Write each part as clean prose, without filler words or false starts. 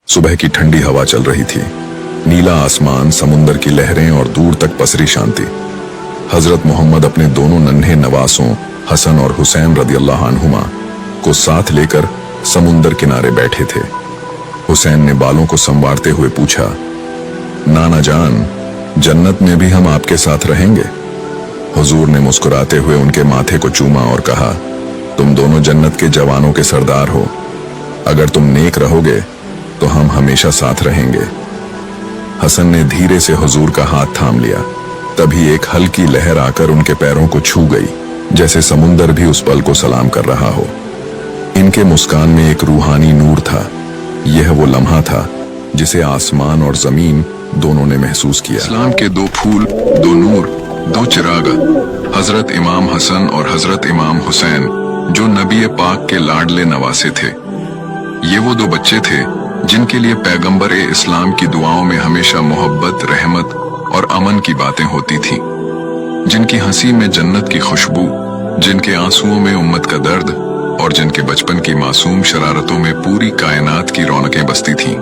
सुबह की ठंडी हवा चल रही थी। नीला आसमान, समुंदर की लहरें और दूर तक पसरी शांति। हजरत मोहम्मद अपने दोनों नन्हे नवासों हसन और हुसैन रदियल्लाहु अन्हुमा को साथ लेकर समुंदर किनारे बैठे थे। हुसैन ने बालों को संवारते हुए पूछा, नाना जान, जन्नत में भी हम आपके साथ रहेंगे? हुजूर ने मुस्कुराते हुए उनके माथे को चूमा और कहा, तुम दोनों जन्नत के जवानों के सरदार हो। अगर तुम नेक रहोगे तो हम हमेशा साथ रहेंगे। हसन ने धीरे से हुजूर का हाथ थाम लिया। तभी एक हल्की लहर आकर उनके पैरों को छू गई, जैसे समुंदर भी उस पल को सलाम कर रहा हो। इनके मुस्कान में एक रूहानी नूर था। यह वो लम्हा था जिसे आसमान और जमीन दोनों ने महसूस किया। इस्लाम के दो फूल, दो नूर, दो चिराग, हजरत इमाम हसन और हजरत इमाम हुसैन, जो नबी पाक के लाडले नवासे थे। ये वो दो बच्चे थे जिनके लिए पैगंबर इस्लाम की दुआओं में हमेशा मोहब्बत, रहमत और अमन की बातें होती थीं। जिनकी हंसी में जन्नत की खुशबू, जिनके आंसुओं में उम्मत का दर्द और जिनके बचपन की मासूम शरारतों में पूरी कायनात की रौनकें बसती थीं।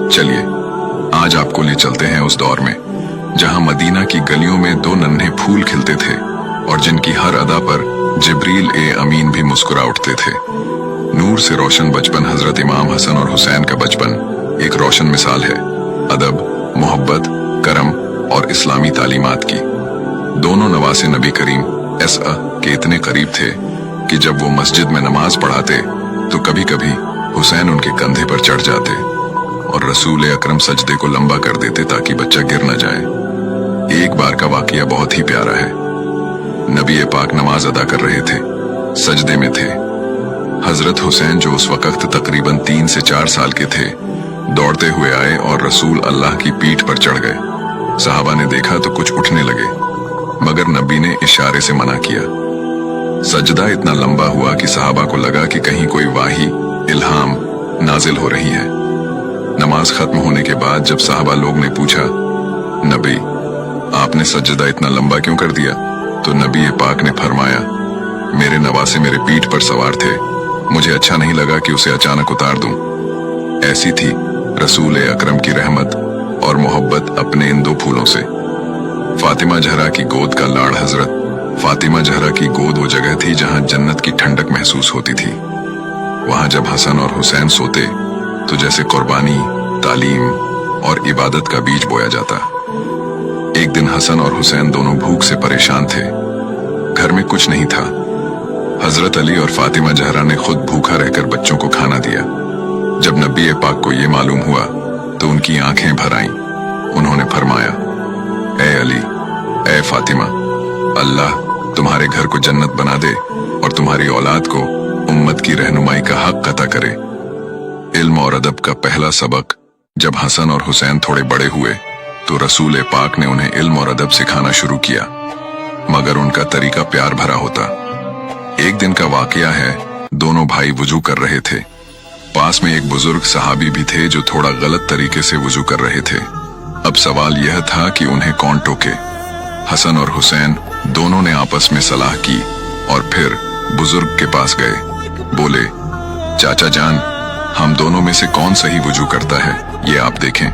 चलिए आज आपको ले चलते हैं उस दौर में जहां मदीना की गलियों में दो नन्हे फूल खिलते थे और जिनकी हर अदा पर जिब्रील अमीन भी मुस्कुरा उठते थे। नूर से रोशन बचपन हजरत इमाम हसन और हुसैन का बचपन एक रोशन मिसाल है अदब, मोहब्बत, करम और इस्लामी तालीमात की। दोनों नवासे नबी करीम के इतने करीब थे कि जब वो मस्जिद में नमाज पढ़ाते तो कभी कभी हुसैन उनके कंधे पर चढ़ जाते और रसूल अकरम सजदे को लंबा कर देते ताकि बच्चा गिर न जाए। एक बार का वाकया बहुत ही प्यारा है। नबी पाक नमाज अदा कर रहे थे, सजदे में थे। हजरत हुसैन, जो उस वक्त तकरीबन 3 से 4 साल के थे, दौड़ते हुए आए और रसूल अल्लाह की पीठ पर चढ़ गए। सहाबा ने देखा तो कुछ उठने लगे, मगर नबी ने इशारे से मना किया। सजदा इतना लंबा हुआ कि सहाबा को लगा कि कहीं कोई वाही, इल्हाम नाजिल हो रही है। नमाज खत्म होने के बाद जब सहाबा लोग ने पूछा, नबी आपने सजदा इतना लंबा क्यों कर दिया? तो नबी पाक ने फरमाया, मेरे नवासे मेरे पीठ पर सवार थे, मुझे अच्छा नहीं लगा कि उसे अचानक उतार दूं। ऐसी थी रसूल अकरम की रहमत और मोहब्बत अपने इन दो फूलों से। फातिमा जहरा की गोद का लाड़ हजरत फातिमा जहरा की गोद वो जगह थी जहां जन्नत की ठंडक महसूस होती थी। वहां जब हसन और हुसैन सोते तो जैसे कुर्बानी, तालीम और इबादत का बीज बोया जाता। एक दिन हसन और हुसैन दोनों भूख से परेशान थे। घर में कुछ नहीं था। हजरत अली और फातिमा जहरा ने खुद भूखा रहकर बच्चों को खाना दिया। जब नबी पाक को ये मालूम हुआ तो उनकी आंखें भर आईं। उन्होंने फरमाया, ए अली, ए फातिमा, अल्लाह तुम्हारे घर को जन्नत बना दे और तुम्हारी औलाद को उम्मत की रहनुमाई का हक अता करे। इल्म और अदब का पहला सबक जब हसन और हुसैन थोड़े बड़े हुए तो रसूल पाक ने उन्हें इल्म और अदब सिखाना शुरू किया, मगर उनका तरीका प्यार भरा होता। एक दिन का वाकया है, दोनों भाई वुजू कर रहे थे। पास में एक बुजुर्ग सहाबी भी थे जो थोड़ा गलत तरीके से वुजू कर रहे थे। अब सवाल यह था कि उन्हें कौन टोके। हसन और हुसैन दोनों ने आपस में सलाह की और फिर बुजुर्ग के पास गए। बोले, चाचा जान, हम दोनों में से कौन सही वुजू करता है, ये आप देखें।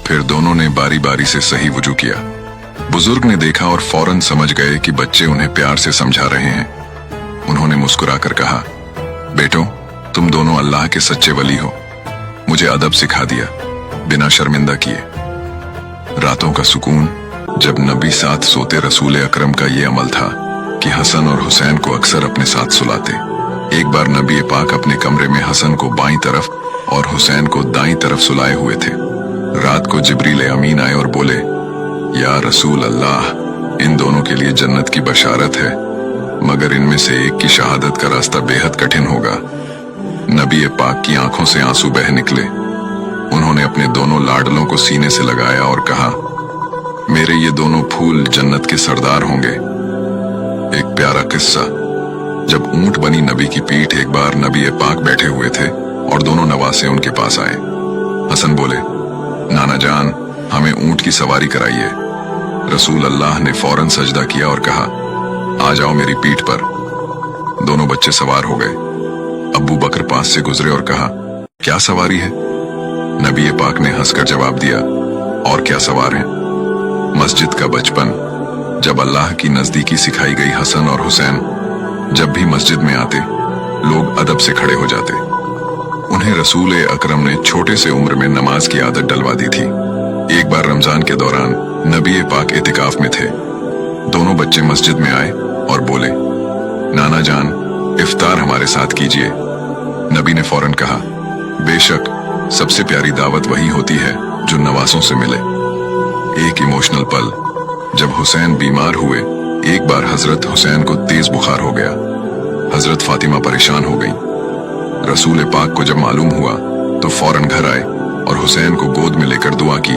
फिर दोनों ने बारी बारी से सही वुजू किया। बुजुर्ग ने देखा और फौरन समझ गए कि बच्चे उन्हें प्यार से समझा रहे हैं। उन्होंने मुस्कुराकर कहा, बेटो, तुम दोनों अल्लाह के सच्चे वली हो। मुझे अदब सिखा दिया बिना शर्मिंदा किए। रातों का सुकून। जब नबी साथ सोते रसूल अकरम का ये अमल था कि हसन और हुसैन को अक्सर अपने साथ सुलाते। एक बार नबी पाक अपने कमरे में हसन को बाईं तरफ और हुसैन को दाईं तरफ सुलाए हुए थे। रात को जिब्रील अमीन आए और बोले, या रसूल अल्लाह, इन दोनों के लिए जन्नत की बशारत है, मगर इनमें से एक की शहादत का रास्ता बेहद कठिन होगा। नबी पाक की आंखों से आंसू बह निकले। उन्होंने अपने दोनों लाडलों को सीने से लगाया और कहा, मेरे ये दोनों फूल जन्नत के सरदार होंगे। एक प्यारा किस्सा। जब ऊंट बनी नबी की पीठ, एक बार नबी पाक बैठे हुए थे और दोनों नवासे उनके पास आए। हसन बोले, नाना जान, हमें ऊंट की सवारी कराइए। रसूल अल्लाह ने फौरन सजदा किया और कहा, आ जाओ मेरी पीठ पर। दोनों बच्चे सवार हो गए। अब्बू बकर पास से गुजरे और कहा, क्या सवारी है? नबी पाक ने हंसकर जवाब दिया, और क्या सवार हैं? मस्जिद का बचपन। जब अल्लाह की नजदीकी सिखाई गई हसन और हुसैन जब भी मस्जिद में आते, लोग अदब से खड़े हो जाते। उन्हें रसूल अकरम ने छोटे से उम्र में नमाज की आदत डलवा दी थी। एक बार रमजान के दौरान नबी पाक इतिकाफ में थे। दोनों बच्चे मस्जिद में आए और बोले, नाना जान, इफ्तार हमारे साथ कीजिए। नबी ने फौरन कहा, बेशक सबसे प्यारी दावत वही होती है जो नवासों से मिले। एक इमोशनल पल, जब हुसैन बीमार हुए। एक बार हजरत हुसैन को तेज बुखार हो गया। हजरत फातिमा परेशान हो गई। रसूल पाक को जब मालूम हुआ तो फौरन घर आए और हुसैन को गोद में लेकर दुआ की,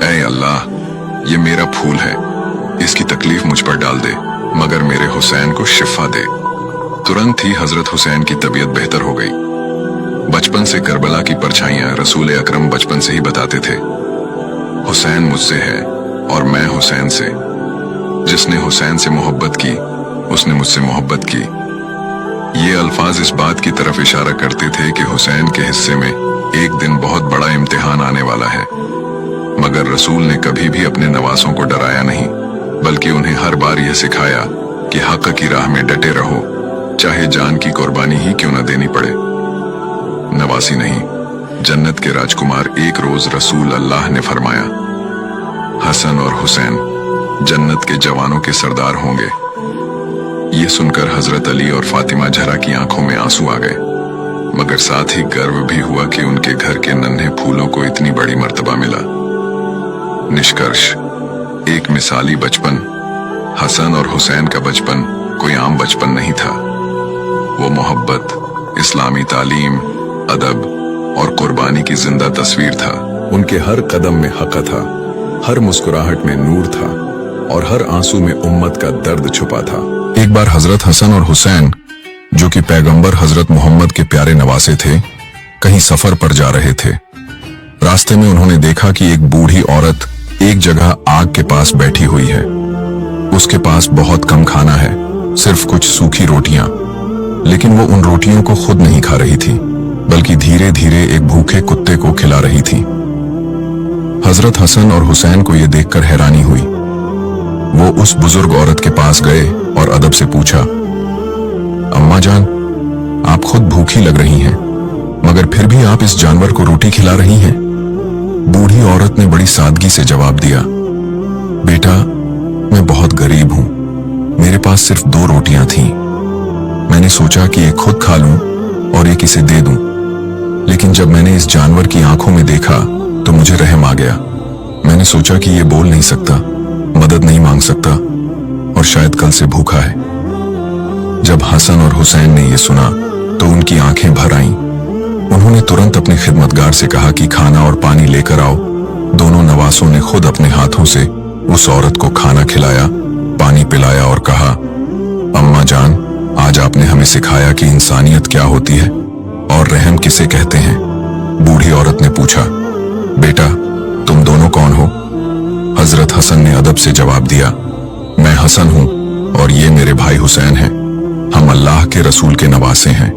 ऐ अल्लाह, ये मेरा फूल है, इसकी तकलीफ मुझ पर डाल दे, मगर मेरे हुसैन को शिफा दे। तुरंत ही हजरत हुसैन की तबीयत बेहतर हो गई। बचपन से करबला की परछाइयां रसूल अकरम बचपन से ही बताते थे। हुसैन मुझसे है और मैं हुसैन से। जिसने हुसैन से मोहब्बत की उसने मुझसे मोहब्बत की। ये अल्फाज इस बात की तरफ इशारा करते थे कि हुसैन के हिस्से में एक दिन बहुत बड़ा इम्तिहान आने वाला है। मगर रसूल ने कभी भी अपने नवासों को डराया नहीं, बल्कि उन्हें हर बार यह सिखाया कि हक की राह में डटे रहो, चाहे जान की कुर्बानी ही क्यों न देनी पड़े। नवासी नहीं, जन्नत के राजकुमार। एक रोज रसूल अल्लाह ने फरमाया, हसन और हुसैन जन्नत के जवानों के सरदार होंगे। ये सुनकर हजरत अली और फातिमा जहरा की आंखों में आंसू आ गए, मगर साथ ही गर्व भी हुआ कि उनके घर के नन्हे फूलों को इतनी बड़ी मर्तबा मिला। निष्कर्ष, एक मिसाली बचपन। हसन और हुसैन का बचपन कोई आम बचपन नहीं था। वो मोहब्बत, इस्लामी तालीम, अदब और कुर्बानी की जिंदा तस्वीर था। उनके हर कदम में हक था, हर मुस्कुराहट में नूर था और हर आंसू में उम्मत का दर्द छुपा था। एक बार हजरत हसन और हुसैन, जो कि पैगंबर हजरत मोहम्मद के प्यारे नवासे थे, कहीं सफर पर जा रहे थे। रास्ते में उन्होंने देखा कि एक बूढ़ी औरत एक जगह आग के पास बैठी हुई है। उसके पास बहुत कम खाना है, सिर्फ कुछ सूखी रोटियां। लेकिन वो उन रोटियों को खुद नहीं खा रही थी, बल्कि धीरे धीरे एक भूखे कुत्ते को खिला रही थी। हजरत हसन और हुसैन को यह देखकर हैरानी हुई। वो उस बुजुर्ग औरत के पास गए और अदब से पूछा, अम्मा जान, आप खुद भूखी लग रही हैं, मगर फिर भी आप इस जानवर को रोटी खिला रही हैं। बूढ़ी औरत ने बड़ी सादगी से जवाब दिया, बेटा, मैं बहुत गरीब हूं, मेरे पास सिर्फ 2 रोटियां थीं। मैंने सोचा कि एक खुद खा लूं और एक इसे दे दूं, लेकिन जब मैंने इस जानवर की आंखों में देखा तो मुझे रहम आ गया। मैंने सोचा कि ये बोल नहीं सकता, मदद नहीं मांग सकता और शायद कल से भूखा है। जब हसन और हुसैन ने यह सुना तो उनकी आंखें भर आईं। उन्होंने तुरंत अपने खिदमतगार से कहा कि खाना और पानी लेकर आओ। दोनों नवासों ने खुद अपने हाथों से उस औरत को खाना खिलाया, पानी पिलाया और कहा, अम्मा जान, आज आपने हमें सिखाया कि इंसानियत क्या होती है और रहम किसे कहते हैं। बूढ़ी औरत ने पूछा, बेटा, तुम दोनों कौन हो? हजरत हसन ने अदब से जवाब दिया, मैं हसन हूं और ये मेरे भाई हुसैन हैं। हम अल्लाह के रसूल के नवासे हैं।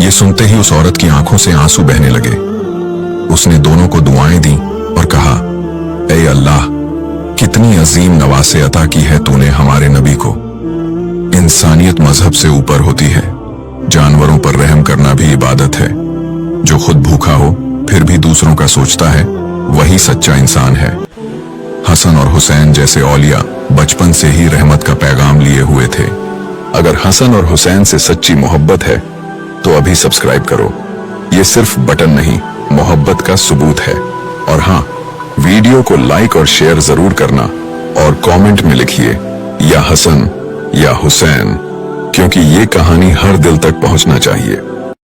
ये सुनते ही उस औरत की आंखों से आंसू बहने लगे। उसने दोनों को दुआएं दी और कहा, ऐ अल्लाह, कितनी अजीम नवासे अता की है तूने हमारे नबी को। इंसानियत मजहब से ऊपर होती है। जानवरों पर रहम करना भी इबादत है। जो खुद भूखा हो फिर भी दूसरों का सोचता है, वही सच्चा इंसान है। हसन और हुसैन जैसे औलिया बचपन से ही रहमत का पैगाम लिए हुए थे। अगर हसन और हुसैन से सच्ची मोहब्बत है तो अभी सब्सक्राइब करो। ये सिर्फ बटन नहीं, मोहब्बत का सबूत है। और हाँ, वीडियो को लाइक और शेयर जरूर करना और कमेंट में लिखिए या हसन या हुसैन, क्योंकि ये कहानी हर दिल तक पहुंचना चाहिए।